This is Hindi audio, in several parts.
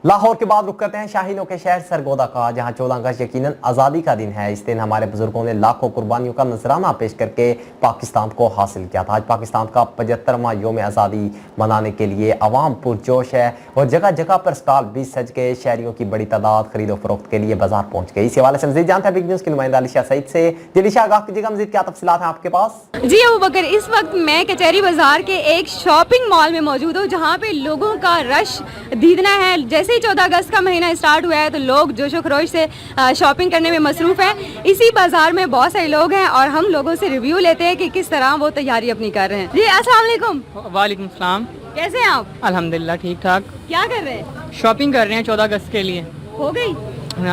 लाहौर के बाद रुक करते हैं शाहीनों के शहर सरगोदा का, जहां 14 अगस्त यकीनन आज़ादी का दिन है। इस दिन हमारे बुजुर्गों ने लाखों कुर्बानियों का नजराना पेश करके पाकिस्तान को हासिल किया था। आज पाकिस्तान का 75वां योम आज़ादी मनाने के लिए अवाम पुरजोश है और जगह जगह पर स्टॉल भी सज गए। शहरियों की बड़ी तादाद खरीदो फरोख्त के लिए बाजार पहुंच गई। इसी हवाले से मजीद जानते हैं बिग न्यूज़ की नुमाइंदा अलीशा सईद से। दिलिशा, आगाह कीजिएगा, मजीद क्या तफसीलात हैं आपके पास? जी अबू बकर, इस वक्त मैं कचहरी बाजार के एक शॉपिंग मॉल में मौजूद हूँ, जहाँ पे लोगों का रश दीदना है। जैसे ही 14 अगस्त का महीना स्टार्ट हुआ है तो लोग जोशो खरोश से शॉपिंग करने में मसरूफ़ हैं। इसी बाजार में बहुत सारे लोग हैं और हम लोगों से रिव्यू लेते हैं कि किस तरह वो तैयारी अपनी कर रहे हैं। जी अस्सलाम वालेकुम। वालेकुम सलाम। कैसे हैं आप? अल्हम्दुलिल्लाह ठीक ठाक। क्या कर रहे हैं? शॉपिंग कर रहे हैं 14 अगस्त के लिए। हो गई?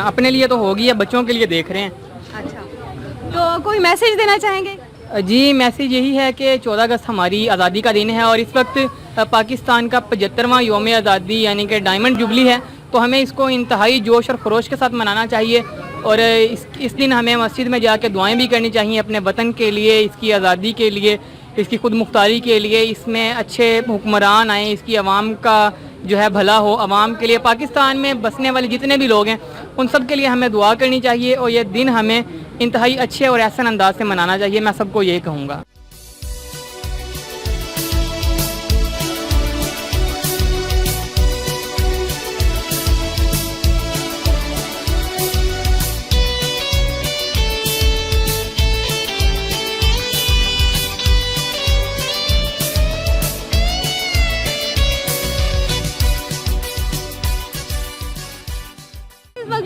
अपने लिए तो होगी, है बच्चों के लिए देख रहे हैं। अच्छा, तो कोई मैसेज देना चाहेंगे? जी, मैसेज यही है कि 14 अगस्त हमारी आज़ादी का दिन है और इस वक्त पाकिस्तान का 75वां योम आज़ादी यानी कि डायमंड जुबली है, तो हमें इसको इंतहाई जोश और खरोश के साथ मनाना चाहिए। और इस दिन हमें मस्जिद में जाकर दुआएं भी करनी चाहिए अपने वतन के लिए, इसकी आज़ादी के लिए, इसकी खुद मुख्तारी के लिए। इसमें अच्छे हुक्मरान आएँ, इसकी आवाम का जो है भला हो। आवाम के लिए, पाकिस्तान में बसने वाले जितने भी लोग हैं उन सब के लिए हमें दुआ करनी चाहिए और ये दिन हमें इंतहाई अच्छे और एहसन अंदाज से मनाना चाहिए। मैं सबको ये कहूँगा।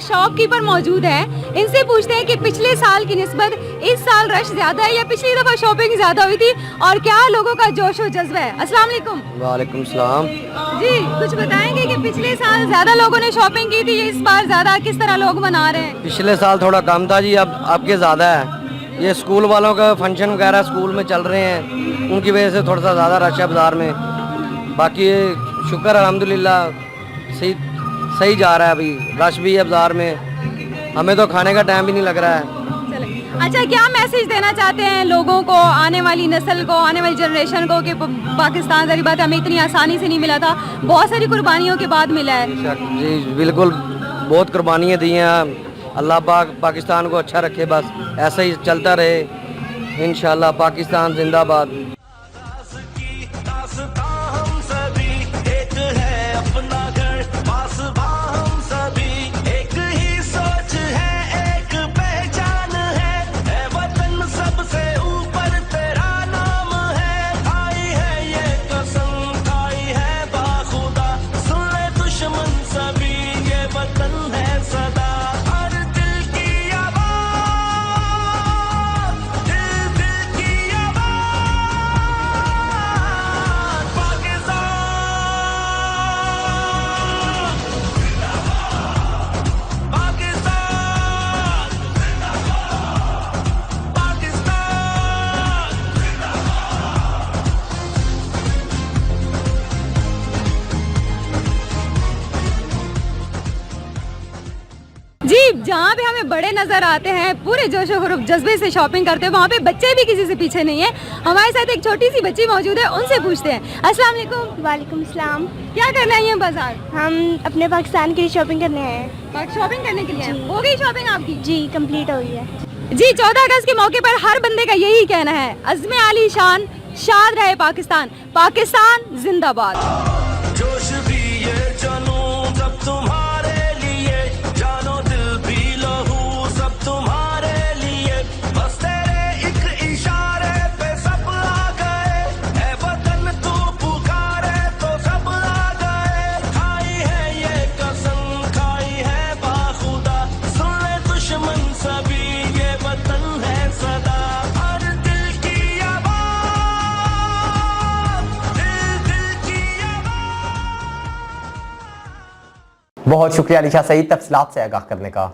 शॉपकीपर मौजूद है, इनसे पूछते हैं कि पिछले साल की निस्बत इस साल रश ज्यादा है या पिछली दफा शॉपिंग ज्यादा हुई थी और क्या लोगों का जोश और जज्बा है। अस्सलाम वालेकुम। वालेकुम सलाम। जी, कुछ बताएंगे कि पिछले साल ज्यादा लोगों ने शॉपिंग की थी, इस बार ज्यादा किस तरह लोग मना रहे हैं? पिछले साल थोड़ा कम था जी, अब आपके ज़्यादा है। ये स्कूल वालों का फंक्शन वगैरह स्कूल में चल रहे हैं, उनकी वजह से थोड़ा सा ज़्यादा रश है बाज़ार में। बाकी शुक्र अल्हम्दुलिल्लाह सही जा रहा है। अभी रश भी है बाज़ार में, हमें तो खाने का टाइम भी नहीं लग रहा है। अच्छा, क्या मैसेज देना चाहते हैं लोगों को, आने वाली नस्ल को, आने वाली जनरेशन को कि पाकिस्तान सारी बात हमें इतनी आसानी से नहीं मिला था, बहुत सारी कुर्बानियों के बाद मिला है? जी बिल्कुल, बहुत कुर्बानियाँ दी हैं। अल्लाह पाक पाकिस्तान को अच्छा रखे, बस ऐसा ही चलता रहे इंशाल्लाह। पाकिस्तान जिंदाबाद। जी, जहाँ पे हमें बड़े नजर आते हैं पूरे जोशो खरोश जज्बे से शॉपिंग करते हैं, वहाँ पे बच्चे भी किसी से पीछे नहीं है। हमारे साथ एक छोटी सी बच्ची मौजूद है, उनसे पूछते हैं। अस्सलाम वालेकुम। वालेकुम सलाम। क्या करना है ये बाजार? हम अपने पाकिस्तान के लिए शॉपिंग करने आए हैं। शॉपिंग करने के लिए हो गई शॉपिंग आपकी? जी कंप्लीट हो गई है। जी, 14 अगस्त के मौके पर हर बंदे का यही कहना है, अज़्म आली शान, शाद रहे पाकिस्तान, पाकिस्तान जिंदाबाद। जोश भी ये जनूं सब तुम्हारे लिए, जानो दिल भी लहू सब तुम्हारे लिए, बस तेरे एक इशारे पे सब आ गए, ऐ वतन तू पुकारे तो सब आ गए। खाई है ये कसम, खाई है बाखुदा, सुन ले दुश्मन सभी, ये वतन है सदा। हर दिल की आवाज़, दिल की आवाज़। बहुत शुक्रिया अलीशा सईद तफसीलात से आगाह करने का।